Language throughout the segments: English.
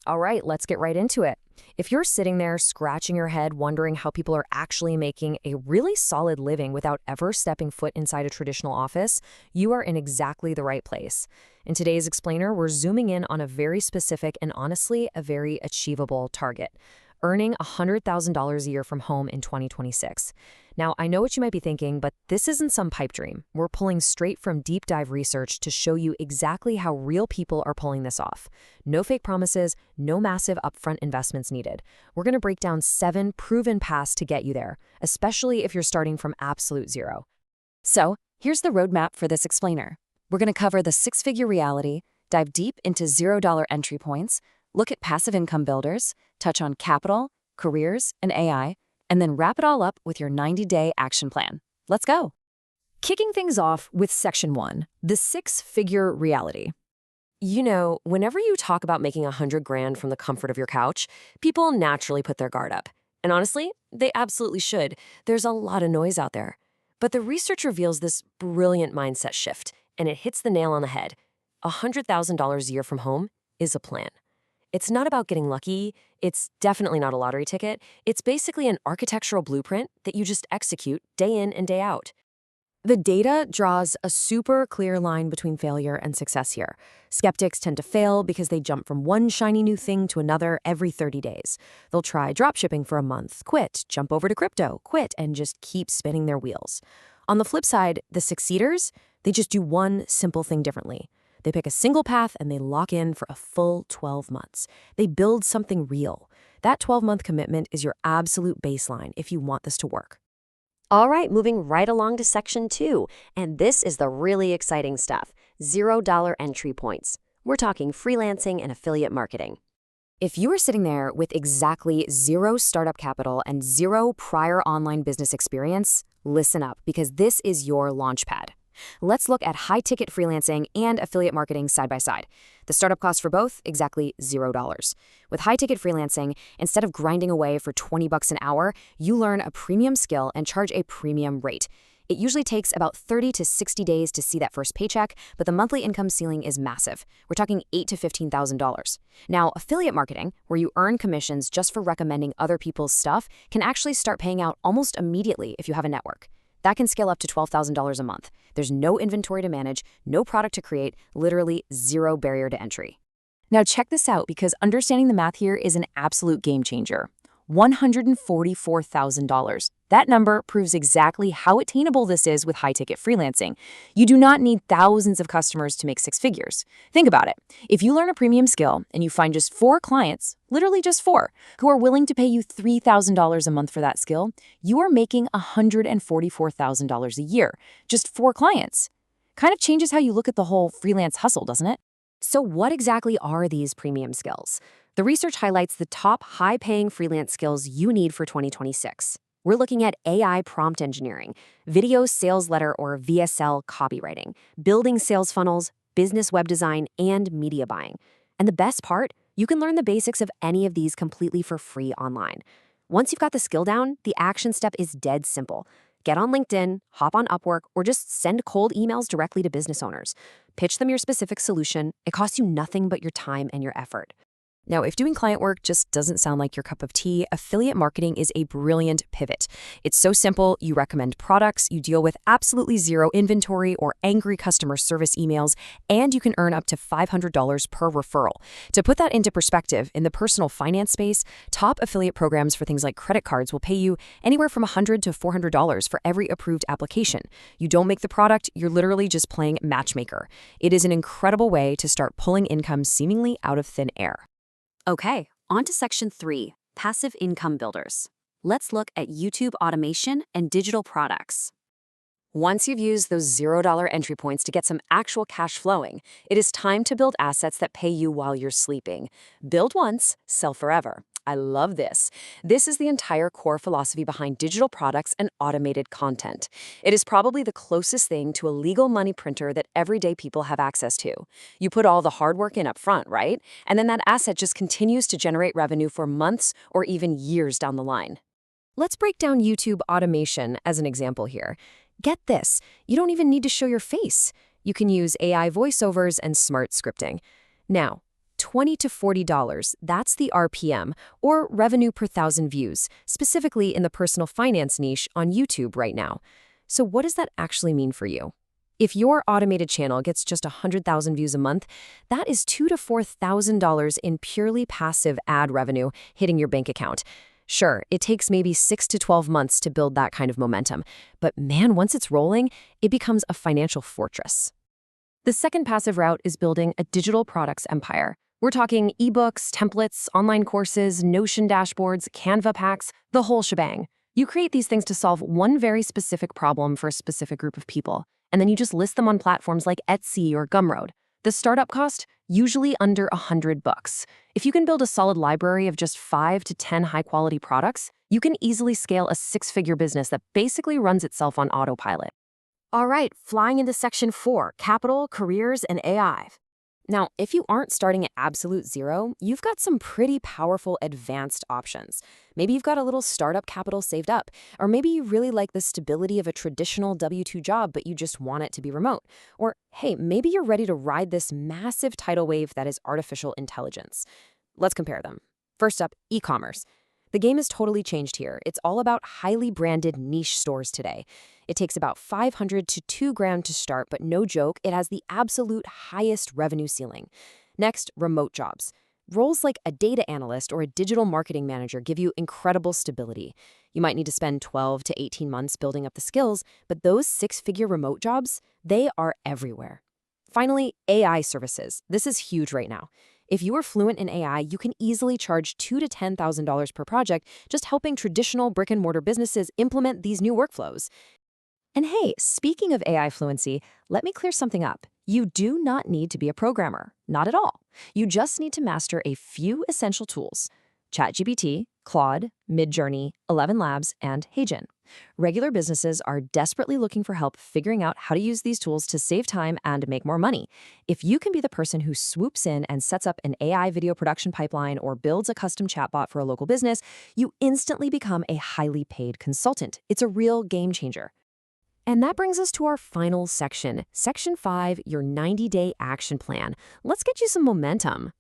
All right, let's get right into it. If you're sitting there scratching your head wondering how people are actually making a really solid living without ever stepping foot inside a traditional office, you are in exactly the right place. In today's explainer, we're zooming in on a very specific and honestly a very achievable target: earning $100,000 a year from home in 2026. Now, I know what you might be thinking, but this isn't some pipe dream. We're pulling straight from deep dive research to show you exactly how real people are pulling this off. No fake promises, no massive upfront investments needed. We're going to break down 7 proven paths to get you there, especially if you're starting from absolute zero. So, here's the roadmap for this explainer. We're going to cover the 6-figure reality, dive deep into $0 entry points, look at passive income builders, touch on capital, careers, and AI, and then wrap it all up with your 90-day action plan. Let's go. Kicking things off with Section 1, the 6-figure reality. You know, whenever you talk about making $100,000 from the comfort of your couch, people naturally put their guard up. And honestly, they absolutely should. There's a lot of noise out there. But the research reveals this brilliant mindset shift, and it hits the nail on the head. $100,000 a year from home is a plan. It's not about getting lucky. It's definitely not a lottery ticket. It's basically an architectural blueprint that you just execute day in and day out. The data draws a super clear line between failure and success here. Skeptics tend to fail because they jump from one shiny new thing to another every 30 days. They'll try dropshipping for a month, quit, jump over to crypto, quit, and just keep spinning their wheels. On the flip side, the succeeders, they just do one simple thing differently. They pick a single path and they lock in for a full 12 months. They build something real. That 12-month commitment is your absolute baseline if you want this to work. All right, moving right along to Section 2, and this is the really exciting stuff: $0 entry points. We're talking freelancing and affiliate marketing. If you are sitting there with exactly 0 startup capital and 0 prior online business experience, listen up, because this is your launchpad. Let's look at high-ticket freelancing and affiliate marketing side by side. The startup cost for both, exactly $0. With high-ticket freelancing, instead of grinding away for $20 an hour, you learn a premium skill and charge a premium rate. It usually takes about 30 to 60 days to see that first paycheck, but the monthly income ceiling is massive. We're talking $8,000 to $15,000. Now, affiliate marketing, where you earn commissions just for recommending other people's stuff, can actually start paying out almost immediately if you have a network. That can scale up to $12,000 a month. There's no inventory to manage, no product to create, literally 0 barrier to entry. Now check this out, because understanding the math here is an absolute game changer. $144,000. That number proves exactly how attainable this is with high-ticket freelancing. You do not need thousands of customers to make 6 figures. Think about it. If you learn a premium skill and you find just 4 clients, literally just 4, who are willing to pay you $3,000 a month for that skill, you are making $144,000 a year. Just 4 clients. Kind of changes how you look at the whole freelance hustle, doesn't it? So what exactly are these premium skills? The research highlights the top high-paying freelance skills you need for 2026. We're looking at AI prompt engineering, video sales letter or VSL copywriting, building sales funnels, business web design, and media buying. And the best part, you can learn the basics of any of these completely for free online. Once you've got the skill down, the action step is dead simple. Get on LinkedIn, hop on Upwork, or just send cold emails directly to business owners. Pitch them your specific solution. It costs you nothing but your time and your effort. Now, if doing client work just doesn't sound like your cup of tea, affiliate marketing is a brilliant pivot. It's so simple. You recommend products, you deal with absolutely 0 inventory or angry customer service emails, and you can earn up to $500 per referral. To put that into perspective, in the personal finance space, top affiliate programs for things like credit cards will pay you anywhere from $100 to $400 for every approved application. You don't make the product, you're literally just playing matchmaker. It is an incredible way to start pulling income seemingly out of thin air. Okay, on to Section 3, passive income builders. Let's look at YouTube automation and digital products. Once you've used those $0 entry points to get some actual cash flowing, it is time to build assets that pay you while you're sleeping. Build once, sell forever. I love this. This is the entire core philosophy behind digital products and automated content. It is probably the closest thing to a legal money printer that everyday people have access to. You put all the hard work in up front, right? And then that asset just continues to generate revenue for months or even years down the line. Let's break down YouTube automation as an example here. Get this, you don't even need to show your face. You can use AI voiceovers and smart scripting. Now, $20 to $40, that's the RPM, or revenue per thousand views, specifically in the personal finance niche on YouTube right now. So what does that actually mean for you? If your automated channel gets just 100,000 views a month, that is $2,000 to $4,000 in purely passive ad revenue hitting your bank account. Sure, it takes maybe 6 to 12 months to build that kind of momentum, but man, once it's rolling, it becomes a financial fortress. The second passive route is building a digital products empire. We're talking ebooks, templates, online courses, Notion dashboards, Canva packs, the whole shebang. You create these things to solve one very specific problem for a specific group of people, and then you just list them on platforms like Etsy or Gumroad. The startup cost, usually under $100. If you can build a solid library of just 5 to 10 high-quality products, you can easily scale a six-figure business that basically runs itself on autopilot. All right, flying into section 4, capital, careers, and AI. Now, if you aren't starting at absolute zero, you've got some pretty powerful advanced options. Maybe you've got a little startup capital saved up, or maybe you really like the stability of a traditional W-2 job, but you just want it to be remote. Or, hey, maybe you're ready to ride this massive tidal wave that is artificial intelligence. Let's compare them. First up, e-commerce. The game has totally changed here. It's all about highly branded niche stores today. It takes about $500 to $2,000 to start, but no joke, it has the absolute highest revenue ceiling. Next, remote jobs. Roles like a data analyst or a digital marketing manager give you incredible stability. You might need to spend 12 to 18 months building up the skills, but those six-figure remote jobs, they are everywhere. Finally, AI services. This is huge right now. If you are fluent in AI, you can easily charge $2,000 to $10,000 per project just helping traditional brick-and-mortar businesses implement these new workflows. And hey, speaking of AI fluency, let me clear something up. You do not need to be a programmer. Not at all. You just need to master a few essential tools: ChatGPT, Claude, Midjourney, 11 Labs, and HeyGen. Regular businesses are desperately looking for help figuring out how to use these tools to save time and make more money. If you can be the person who swoops in and sets up an AI video production pipeline or builds a custom chatbot for a local business, you instantly become a highly paid consultant. It's a real game changer. And that brings us to our final section, Section 5, your 90-day action plan. Let's get you some momentum.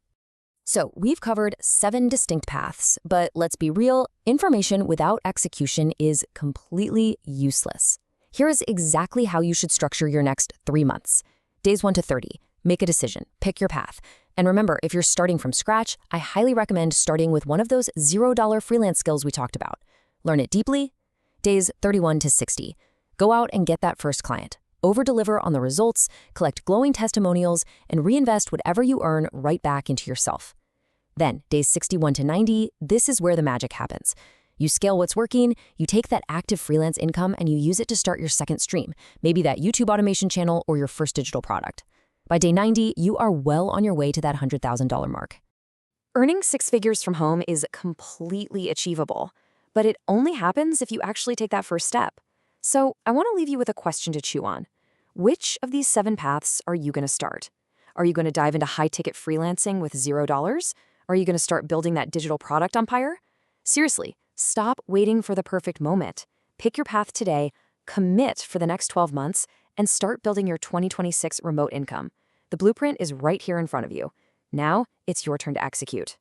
So we've covered 7 distinct paths, but let's be real, information without execution is completely useless. Here is exactly how you should structure your next 3 months. Days 1 to 30, make a decision, pick your path. And remember, if you're starting from scratch, I highly recommend starting with one of those $0 freelance skills we talked about. Learn it deeply. Days 31 to 60. Go out and get that first client. Over-deliver on the results, collect glowing testimonials, and reinvest whatever you earn right back into yourself. Then, days 61 to 90, this is where the magic happens. You scale what's working, you take that active freelance income, and you use it to start your second stream, maybe that YouTube automation channel or your first digital product. By day 90, you are well on your way to that $100,000 mark. Earning 6 figures from home is completely achievable, but it only happens if you actually take that first step. So I want to leave you with a question to chew on. Which of these 7 paths are you going to start? Are you going to dive into high-ticket freelancing with $0? Are you going to start building that digital product empire? Seriously, stop waiting for the perfect moment. Pick your path today, commit for the next 12 months, and start building your 2026 remote income. The blueprint is right here in front of you. Now, it's your turn to execute.